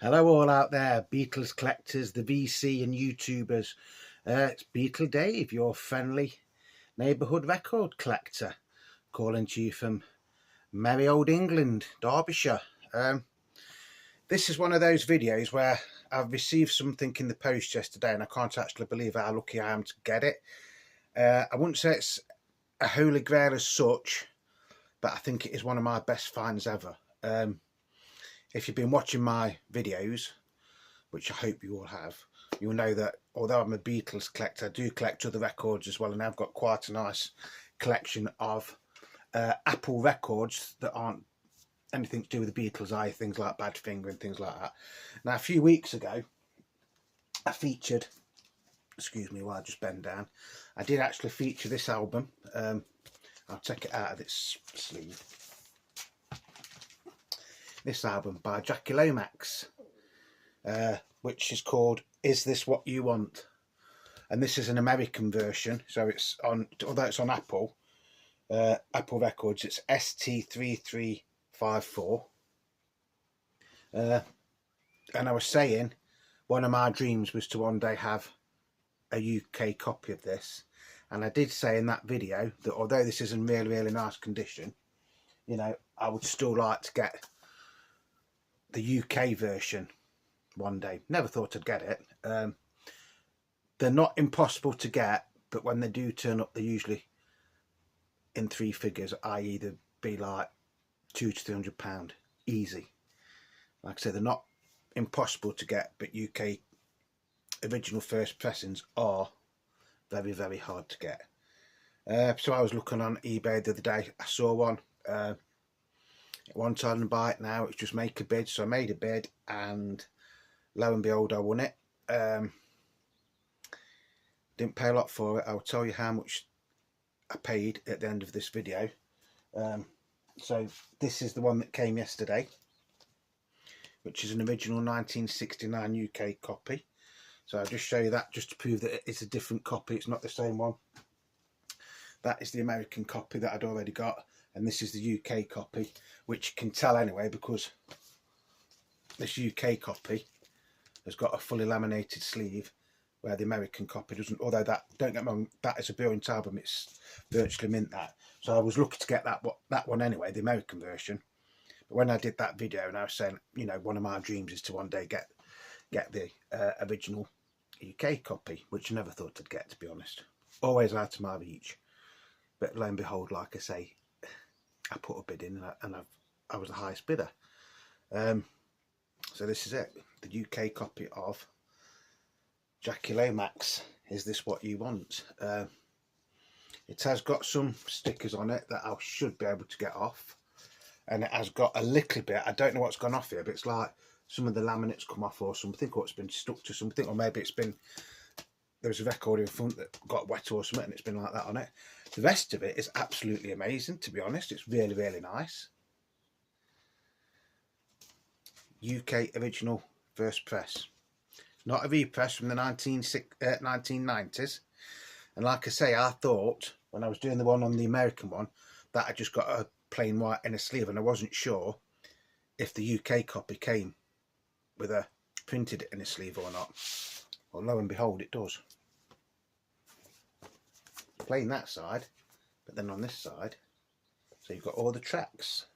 Hello all out there, Beatles collectors, the VC and YouTubers. It's Beatle Dave, your friendly neighbourhood record collector, calling to you from merry old England, Derbyshire. This is one of those videos where I've received something in the post yesterday and I can't actually believe how lucky I am to get it. I wouldn't say it's a holy grail as such, but I think it is one of my best finds ever. If you've been watching my videos, which I hope you all have, you'll know that although I'm a Beatles collector, I do collect other records as well, and I've got quite a nice collection of Apple records that aren't anything to do with the Beatles, either things like Badfinger and things like that. Now, a few weeks ago, I featured, excuse me while I just bend down, I did actually feature this album. I'll take it out of its sleeve. This album by Jackie Lomax, which is called Is This What You Want? And this is an American version, so it's on, although it's on Apple Records, it's ST3354. And I was saying, one of my dreams was to one day have a UK copy of this. And I did say in that video that although this is in really nice condition, you know, I would still like to get the UK version one day. Never thought I'd get it. They're not impossible to get, but when they do turn up, they're usually in three figures, i.e. they'd be like £200 to £300 easy. Like I said, they're not impossible to get, but UK original first pressings are very hard to get. So I was looking on eBay the other day, I saw one. One time to buy it now, it's just make a bid. So I made a bid and lo and behold I won it. Didn't pay a lot for it. I'll tell you how much I paid at the end of this video. So this is the one that came yesterday, which is an original 1969 UK copy. So I'll just show you that just to prove that it's a different copy, it's not the same one. That is the American copy that I'd already got, and this is the UK copy, which you can tell anyway because this UK copy has got a fully laminated sleeve where the American copy doesn't. Although that, don't get me wrong, that is a brilliant album, it's virtually mint that. So I was lucky to get that one anyway, the American version. But when I did that video and I was saying, you know, one of my dreams is to one day get the original UK copy, which I never thought I'd get, to be honest. Always out of my reach. But lo and behold, like I say, I put a bid in and I was the highest bidder. So this is it, the UK copy of Jackie Lomax, Is This What You Want? It has got some stickers on it that I should be able to get off. And it has got a little bit, I don't know what's gone off here, but it's like some of the laminates come off or something, or it's been stuck to something, or maybe it's been, there was a record in front that got wet or something and it's been like that on it. The rest of it is absolutely amazing, to be honest. It's really nice. UK original first press. Not a repress from the 1990s. And like I say, I thought when I was doing the one on the American one that I just got a plain white in a sleeve, and I wasn't sure if the UK copy came with a printed in a sleeve or not. Well, lo and behold, it does. Plain that side, but then on this side, so you've got all the tracks.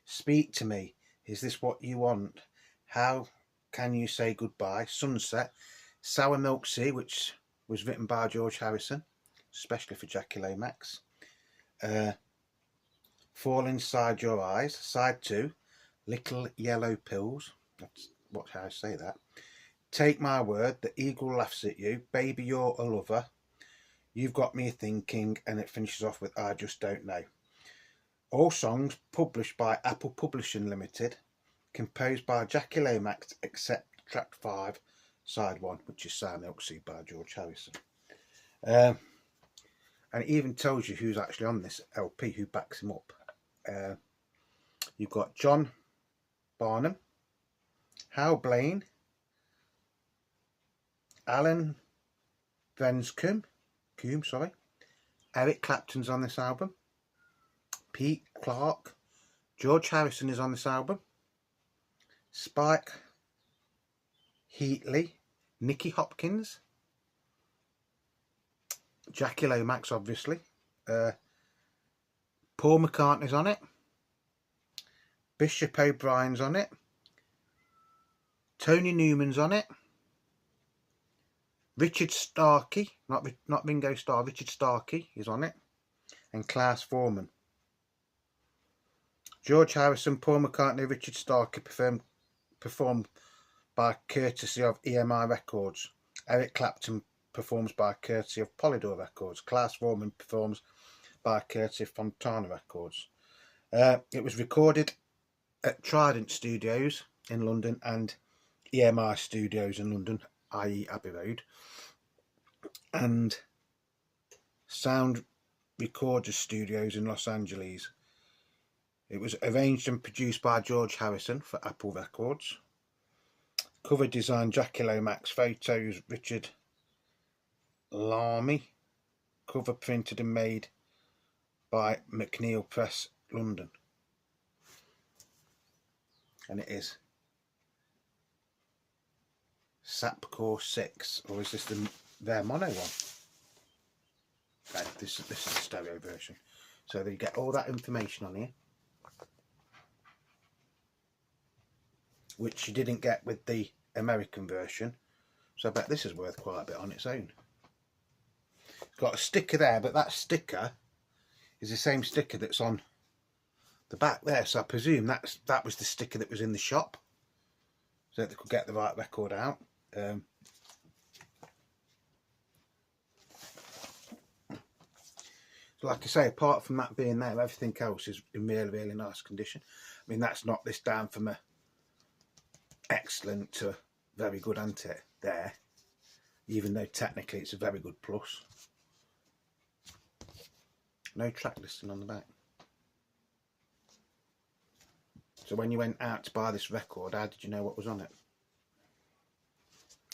Speak to Me, Is This What You Want? How Can You Say Goodbye? Sunset, Sour Milk Sea, which was written by George Harrison, especially for Jackie Lomax. Fall Inside Your Eyes, side 2, Little Yellow Pills, that's how I say that. Take My Word, The Eagle Laughs at You, Baby You're a Lover, You've Got Me Thinking, and it finishes off with I Just Don't Know. All songs published by Apple Publishing Limited, composed by Jackie Lomax, except track 5, side 1, which is Sour Milk Sea by George Harrison. And it even tells you who's actually on this LP, who backs him up. You've got John Barnum, Hal Blaine, Alan Venscombe, Eric Clapton's on this album, Pete Clark, George Harrison is on this album, Spike Heatley, Nicky Hopkins, Jackie Lomax, obviously. Paul McCartney's on it. Bishop O'Brien's on it. Tony Newman's on it. Richard Starkey, not Ringo Starr, Richard Starkey is on it. And Klaus Voormann. George Harrison, Paul McCartney, Richard Starkey performed by courtesy of EMI Records. Eric Clapton performs by courtesy of Polydor Records. Klaus Voormann performs by courtesy of Fontana Records. It was recorded at Trident Studios in London and EMI Studios in London, i.e. Abbey Road, and Sound Recorder Studios in Los Angeles. It was arranged and produced by George Harrison for Apple Records. Cover design Jackie Lomax, photos Richard Lamy. Cover printed and made by McNeil Press, London. And it is Sapcore 6, or is this their mono one? Okay, this is the stereo version. So you get all that information on here, which you didn't get with the American version. So I bet this is worth quite a bit on its own. It's got a sticker there, but that sticker is the same sticker that's on the back there. So I presume that was the sticker that was in the shop, so that they could get the right record out. So like I say, apart from that being there, everything else is in really, really nice condition. I mean, that's knocked this down from a excellent to a very good, isn't it, there, even though technically it's a very good plus. No track listing on the back. So when you went out to buy this record, how did you know what was on it?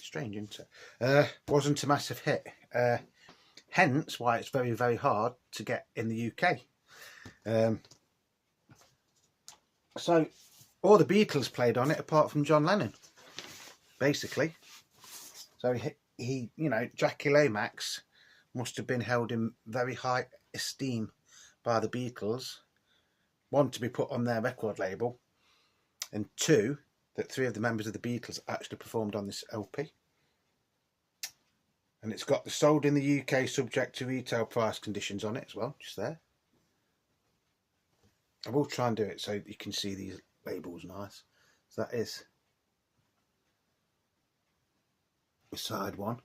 Strange, isn't it? Wasn't a massive hit, hence why it's very, very hard to get in the UK. So all the Beatles played on it apart from John Lennon, basically. So he, you know, Jackie Lomax must have been held in very high esteem by the Beatles. One, to be put on their record label, and two, that 3 of the members of the Beatles actually performed on this LP. And it's got the sold in the UK subject to retail price conditions on it as well, just there. I will try and do it so you can see these labels nice. So that is side 1.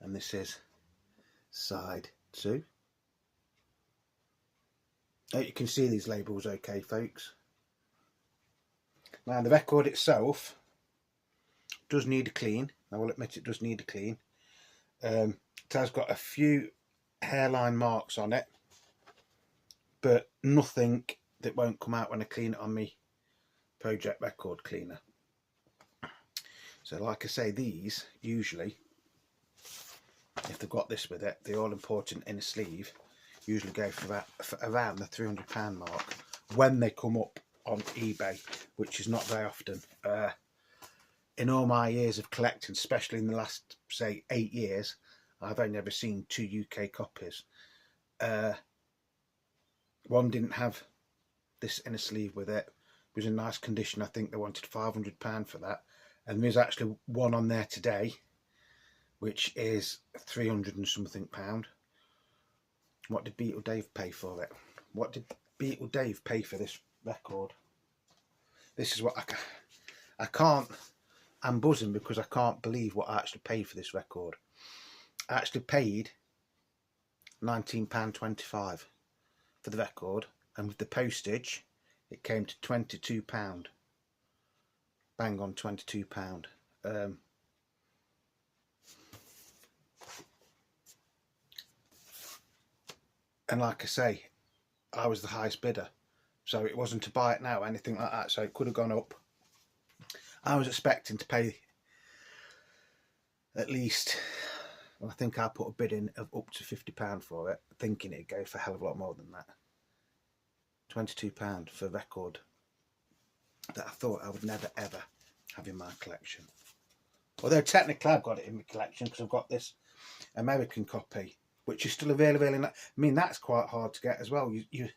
And this is side 2. Oh, you can see these labels okay, folks. Now the record itself does need a clean. I will admit it does need a clean. It has got a few hairline marks on it, but nothing that won't come out when I clean it on my Project Record Cleaner. So like I say, these usually, if they've got this with it, the all important inner sleeve usually go for around the £300 mark when they come up on eBay, which is not very often. In all my years of collecting, especially in the last, say, 8 years, I've only ever seen 2 UK copies. One didn't have this inner sleeve with it. It was in nice condition. I think they wanted £500 for that. And there's actually one on there today, which is 300 and something pound. What did Beatle Dave pay for it? What did Beatle Dave pay for this record? This is what I can't. I'm buzzing because I can't believe what I actually paid for this record. I actually paid £19.25 for the record, and with the postage it came to £22. Bang on £22. And like I say, I was the highest bidder, so it wasn't to buy it now or anything like that, so it could have gone up. I was expecting to pay at least, well, I think I put a bid in of up to £50 for it, thinking it'd go for a hell of a lot more than that. £22 for a record that I thought I would never ever have in my collection. Although technically I've got it in my collection because I've got this American copy, which is still a really nice. I mean, that's quite hard to get as well. You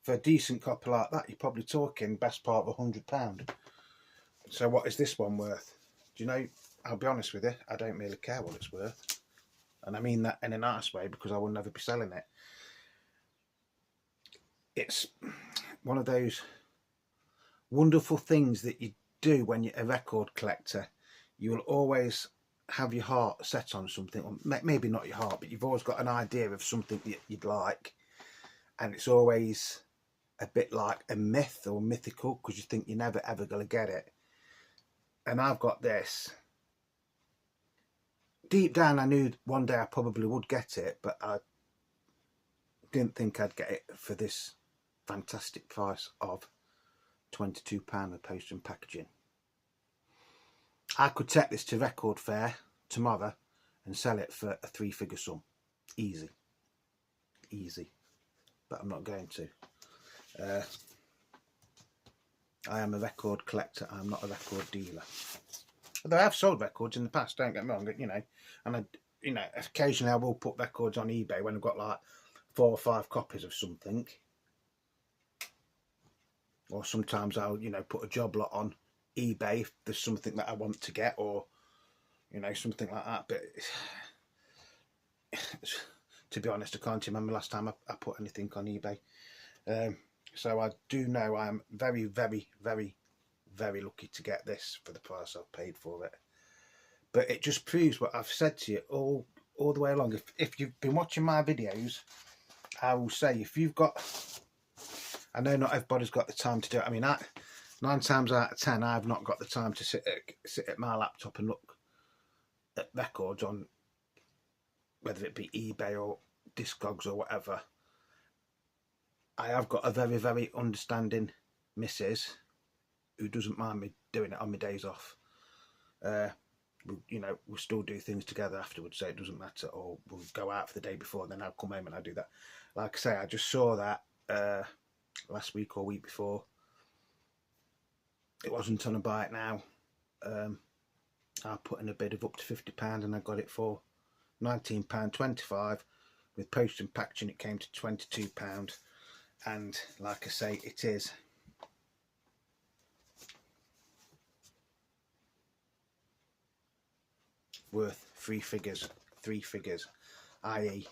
for a decent copy like that, you're probably talking best part of £100. So what is this one worth? Do you know? I'll be honest with you, I don't really care what it's worth, and I mean that in a nice way because I will never be selling it. It's one of those wonderful things that you do when you're a record collector. You will always have your heart set on something, or maybe not your heart, but you've always got an idea of something that you'd like, and it's always a bit like a myth or mythical because you think you're never ever going to get it. And I've got this. Deep down I knew one day I probably would get it, but I didn't think I'd get it for this fantastic price of £22 with post and packaging. I could take this to Record Fair tomorrow and sell it for a 3-figure sum. Easy. But I'm not going to. I am a record collector. I'm not a record dealer. Although I have sold records in the past, don't get me wrong, you know. And occasionally I will put records on eBay when I've got like 4 or 5 copies of something. Or sometimes I'll, put a job lot on eBay if there's something that I want to get, or, something like that. But to be honest, I can't remember last time I put anything on eBay. So I do know I'm very, very, very, very lucky to get this for the price I've paid for it. But it just proves what I've said to you all the way along. If you've been watching my videos, I will say, if you've got... I know not everybody's got the time to do it. I mean, 9 times out of 10, I've not got the time to sit at my laptop and look at records on, whether it be eBay or Discogs or whatever. I have got a very, very understanding missus who doesn't mind me doing it on my days off. We'll still do things together afterwards, so it doesn't matter. Or we'll go out for the day before, and then I'll come home and I'll do that. Like I say, I just saw that last week or week before. It wasn't on a buy it now. I put in a bid of up to £50 and I got it for £19.25. With post and packaging it came to £22. And like I say, it is worth 3 figures, i.e.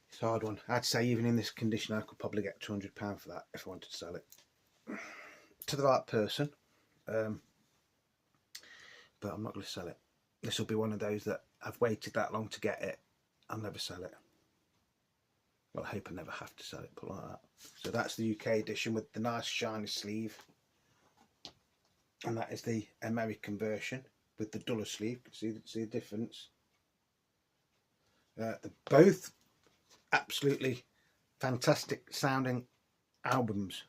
it's a hard one. I'd say even in this condition I could probably get £200 for that if I wanted to sell it to the right person, but I'm not going to sell it. This will be one of those that I've waited that long to get it. I'll never sell it. Well, I hope I never have to sell it, put it like that. So that's the UK edition with the nice shiny sleeve, and that is the American version with the duller sleeve. You can see the difference. They're both absolutely fantastic sounding albums.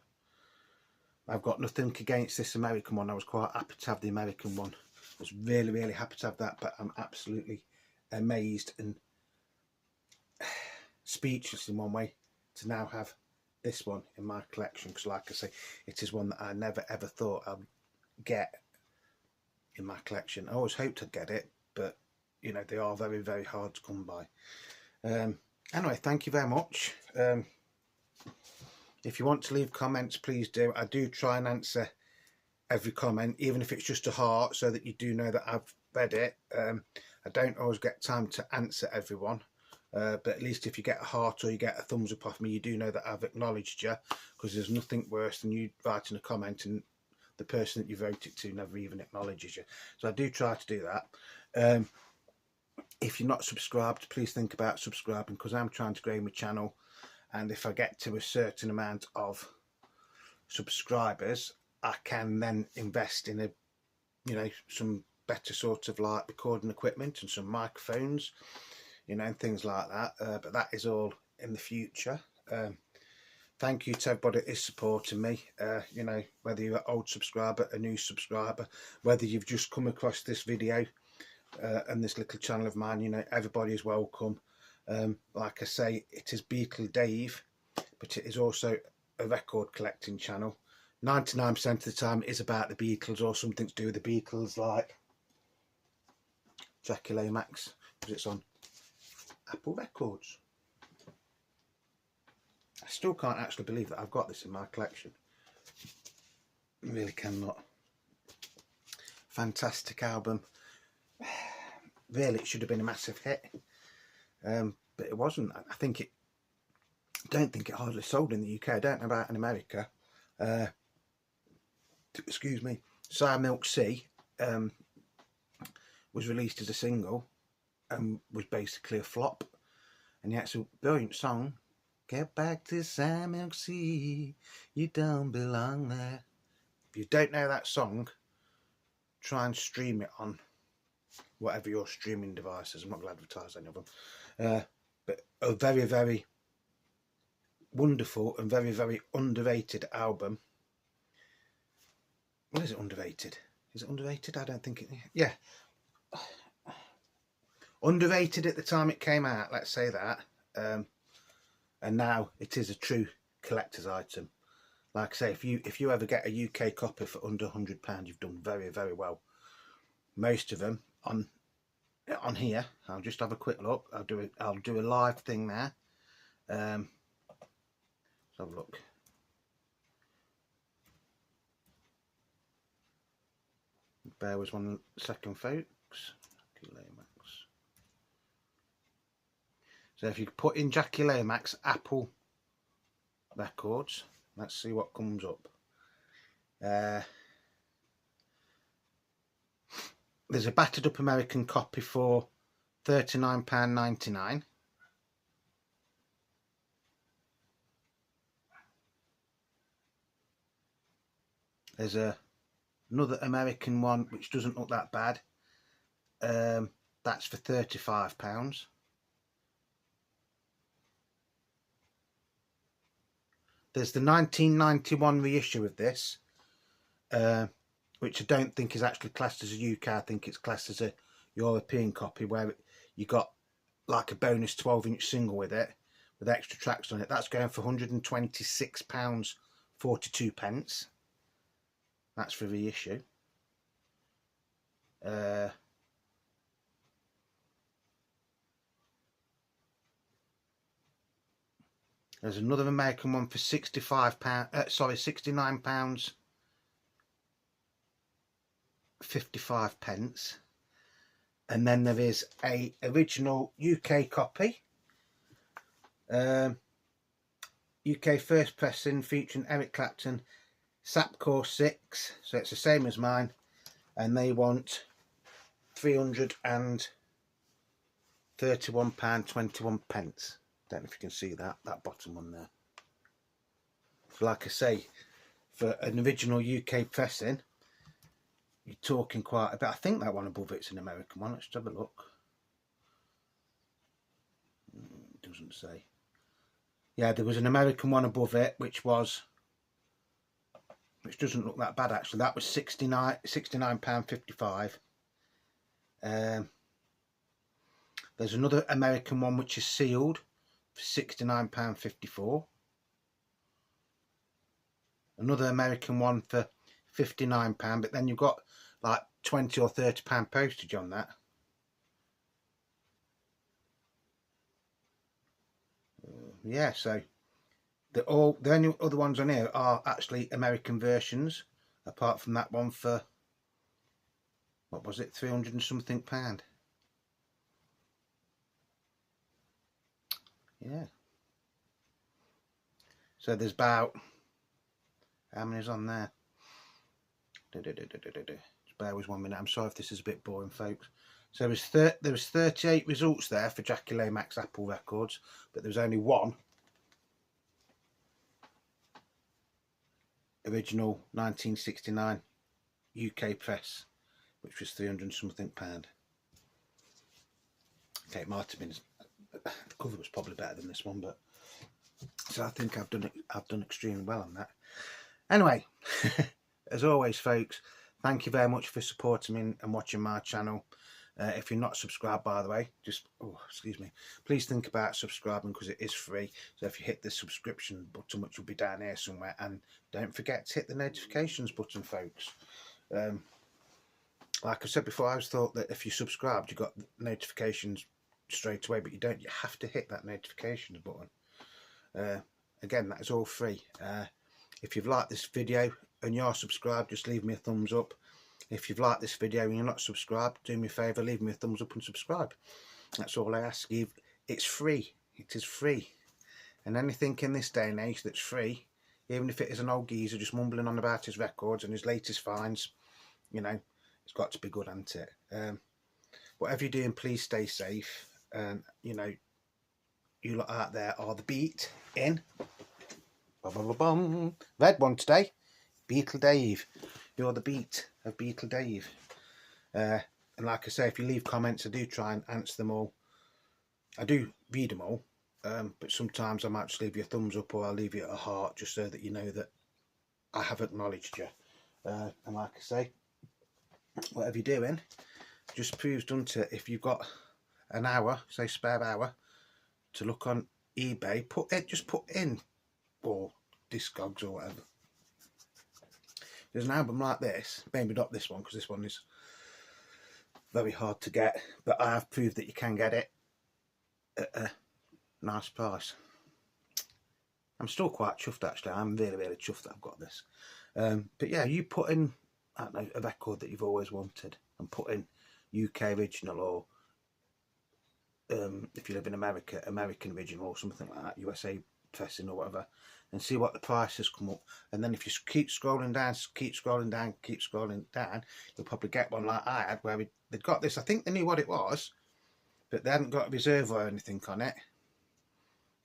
I've got nothing against this American one. I was quite happy to have the American one. I was really, really happy to have that, but I'm absolutely amazed and speechless in one way to now have this one in my collection, because like I say, it is one that I never ever thought I'd get in my collection. I always hoped I'd get it, but they are very, very hard to come by. Anyway, thank you very much. If you want to leave comments, please do. I do try and answer every comment, even if it's just a heart, so that you do know that I've read it. I don't always get time to answer everyone, but at least if you get a heart or you get a thumbs up off me, you do know that I've acknowledged you, because there's nothing worse than you writing a comment and the person that you voted to never even acknowledges you. So I do try to do that. If you're not subscribed, please think about subscribing, because I'm trying to grow my channel, and if I get to a certain amount of subscribers, I can then invest in some better sort of like recording equipment and some microphones, and things like that. But that is all in the future. Thank you to everybody that is supporting me. Whether you're an old subscriber, a new subscriber, whether you've just come across this video and this little channel of mine, everybody is welcome. Like I say, it is Beatle Dave, but it is also a record collecting channel. 99% of the time it is about the Beatles or something to do with the Beatles, like Jackie Lomax, because it's on Apple Records. I still can't actually believe that I've got this in my collection. I really cannot. Fantastic album. Really, it should have been a massive hit, but it wasn't. I don't think it hardly sold in the UK. I don't know about in America. Excuse me. Sour Milk Sea was released as a single and was basically a flop. And yet it's a brilliant song. Get back to Sour Milk Sea, you don't belong there. If you don't know that song, try and stream it on whatever your streaming device is. I'm not going to advertise any of them. But a very, very wonderful and very, very underrated album. Well, is it underrated? Is it underrated? I don't think it... Yeah. Underrated at the time it came out, let's say that. And now it is a true collector's item. Like I say, if you ever get a UK copy for under £100, you've done very, very well. Most of them on here. I'll just have a quick look. I'll do a live thing there. Let's have a look. Bear with 1 second, folks. So if you put in Jackie Lomax Apple Records, let's see what comes up. There's a battered up American copy for £39.99. There's another American one which doesn't look that bad. That's for £35. There's the 1991 reissue of this, which I don't think is actually classed as a UK. I think it's classed as a European copy, where you got like a bonus 12-inch single with it, with extra tracks on it. That's going for £126.42. That's for reissue. There's another American one for £69.55. And then there is a original UK copy, UK first pressing, featuring Eric Clapton, Sapcore 6, so it's the same as mine, and they want £331.21. Don't know if you can see that bottom one there. Like I say, for an original UK pressing, you're talking quite a bit. I think that one above it's an American one. Let's have a look. It doesn't say. Yeah, there was an American one above it, which doesn't look that bad actually. That was £69.55. There's another American one which is sealed for £69.54. Another American one for £59, but then you've got like £20 or £30 postage on that. Yeah, so the only other ones on here are actually American versions, apart from that one for, what was it, 300 and something pound. Yeah. So there's about, how many's on there? Just bear with 1 minute. I'm sorry if this is a bit boring, folks. So there was 38 results there for Jackie Lomax Apple Records, but there was only one original 1969 UK press, which was 300 and something pound. Okay, it might have been, the cover was probably better than this one, but so I think I've done extremely well on that. Anyway, as always, folks, thank you very much for supporting me and watching my channel. If you're not subscribed, by the way, just, oh, excuse me, please think about subscribing, because it is free. So if you hit the subscription button, which will be down here somewhere, and don't forget to hit the notifications button, folks. Like I said before, I always thought that if you subscribed, you got notifications straight away, but you don't. You have to hit that notifications button. Again, that is all free. If you've liked this video and you're subscribed, just leave me a thumbs up. If you've liked this video and you're not subscribed, do me a favour, leave me a thumbs up and subscribe. That's all I ask you. It's free. It is free. And anything in this day and age that's free, even if it is an old geezer just mumbling on about his records and his latest finds, you know, it's got to be good, hasn't it? Whatever you're doing, please stay safe. And, you know, you lot out there are the beat in. Red one today. Beatle Dave. You're the beat of Beatle Dave. And like I say, if you leave comments, I do try and answer them all. I do read them all, but sometimes I might just leave you a thumbs up, or I'll leave you a heart, just so that you know that I have acknowledged you. And like I say, whatever you're doing, just proves, doesn't it, if you've got an hour, say spare hour, to look on eBay, just put in, or Discogs or whatever. There's an album like this, maybe not this one, because this one is very hard to get, but I have proved that you can get it at a nice price. I'm still quite chuffed, actually. I'm really, really chuffed that I've got this. But yeah, you put in, I don't know, a record that you've always wanted, and put in UK original, or if you live in America, American original, or something like that, USA pressing or whatever, and see what the prices come up. And then if you keep scrolling down, you'll probably get one like I had, where they'd got this. I think they knew what it was, but they hadn't got a reserve or anything on it.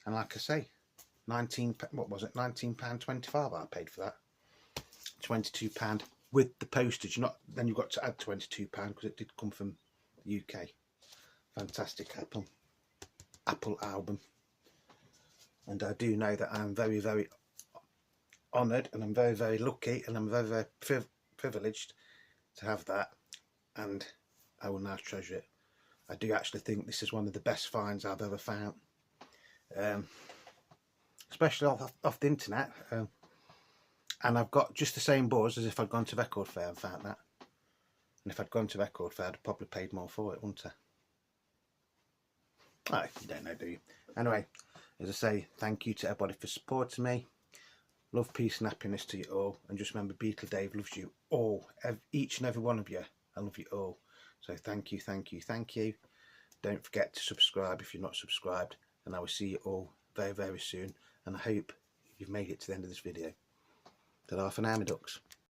And like I say, what was it, £19.25 I paid for that. £22 with the postage. Then you've got to add £22 because it did come from the UK. Fantastic Apple album. And I do know that I'm very, very honoured, and I'm very, very lucky, and I'm very, very privileged to have that, and I will now treasure it. I do actually think this is one of the best finds I've ever found, especially off the internet, and I've got just the same buzz as if I'd gone to Record Fair and found that. And if I'd gone to Record Fair, I'd probably paid more for it, wouldn't I? Oh, you don't know, do you? Anyway, as I say, thank you to everybody for supporting me. Love, peace and happiness to you all. And just remember, Beatle Dave loves you all. Each and every one of you. I love you all. So thank you, thank you, thank you. Don't forget to subscribe if you're not subscribed. And I will see you all very, very soon. And I hope you've made it to the end of this video. Ta-ra for now, my ducks.